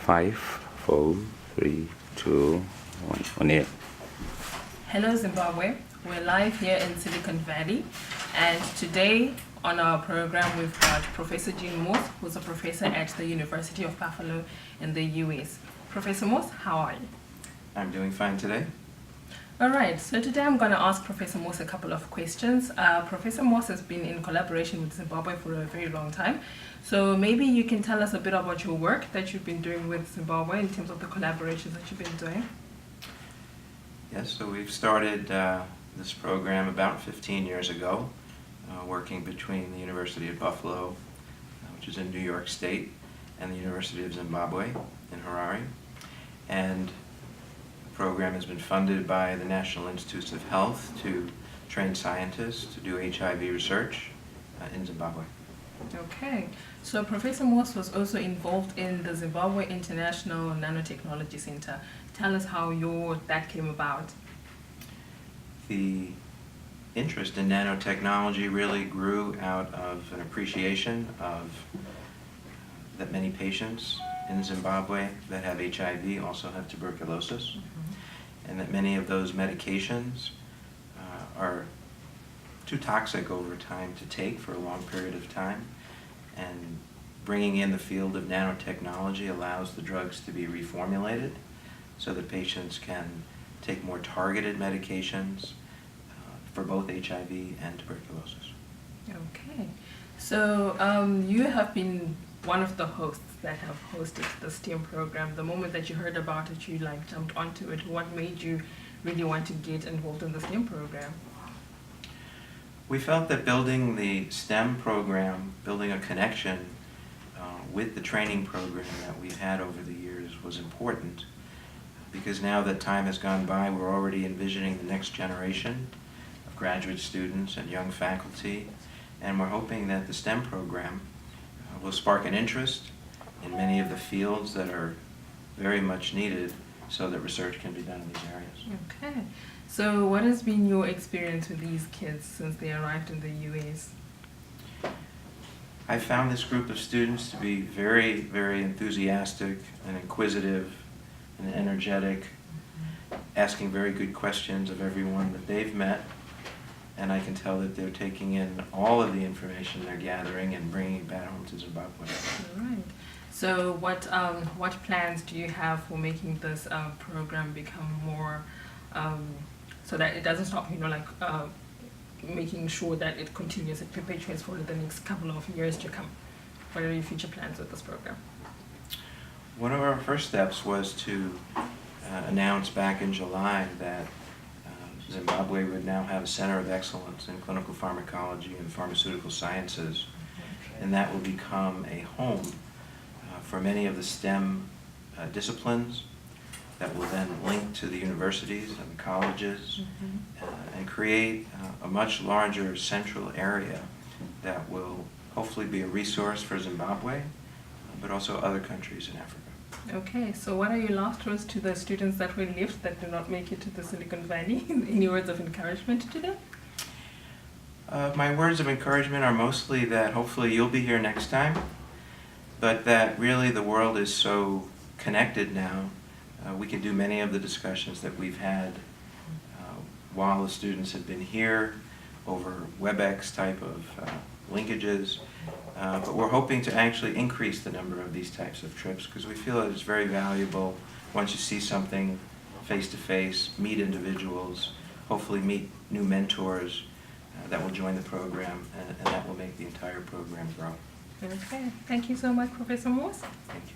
5, 4, 3, 2, 1. On air. Hello Zimbabwe, we're live here in Silicon Valley, and today on our program we've got Professor Jean Morse, who's a professor at the University of Buffalo in the US. Professor Morse, how are you? I'm doing fine today. Alright, so today I'm going to ask Professor Morse a couple of questions. Professor Morse has been in collaboration with Zimbabwe for a very long time, so maybe you can tell us a bit about your work that you've been doing with Zimbabwe in terms of the collaborations that you've been doing. Yes, so we've started this program about 15 years ago, working between the University of Buffalo, which is in New York State, and the University of Zimbabwe in Harare. And the program has been funded by the National Institutes of Health to train scientists to do HIV research in Zimbabwe. Okay, so Professor Morse was also involved in the Zimbabwe International Nanotechnology Center. Tell us how that came about. The interest in nanotechnology really grew out of an appreciation of that many patients in Zimbabwe that have HIV also have tuberculosis, and that many of those medications are too toxic over time to take for a long period of time, and bringing in the field of nanotechnology allows the drugs to be reformulated so that patients can take more targeted medications for both HIV and tuberculosis. Okay, so you have been one of the hosts that have hosted the STEM program. The moment that you heard about it, you jumped onto it. What made you really want to get involved in the STEM program? We felt that building the STEM program, building a connection with the training program that we've had over the years was important, because now that time has gone by, we're already envisioning the next generation of graduate students and young faculty, and we're hoping that the STEM program will spark an interest in many of the fields that are very much needed so that research can be done in these areas. Okay. So what has been your experience with these kids since they arrived in the US? I found this group of students to be very, very enthusiastic and inquisitive and energetic, asking very good questions of everyone that they've met, and I can tell that they're taking in all of the information they're gathering and bringing it back home to Zimbabwe. All right. So what plans do you have for making this program become more, so that it doesn't stop, making sure that it continues, it perpetuates for the next couple of years to come? What are your future plans with this program? One of our first steps was to announce back in July that Zimbabwe would now have a Center of Excellence in Clinical Pharmacology and Pharmaceutical Sciences, and that will become a home for many of the STEM disciplines that will then link to the universities and the colleges and create a much larger central area that will hopefully be a resource for Zimbabwe, but also other countries in Africa. Okay, so what are your last words to the students that will leave that do not make it to the Silicon Valley? Any words of encouragement to them? My words of encouragement are mostly that hopefully you'll be here next time, but that really the world is so connected now. We can do many of the discussions that we've had while the students have been here over WebEx type of linkages, but we're hoping to actually increase the number of these types of trips because we feel that it's very valuable once you see something face-to-face, meet individuals, hopefully meet new mentors that will join the program, and that will make the entire program grow. Okay, thank you so much, Professor Morse. Thank you.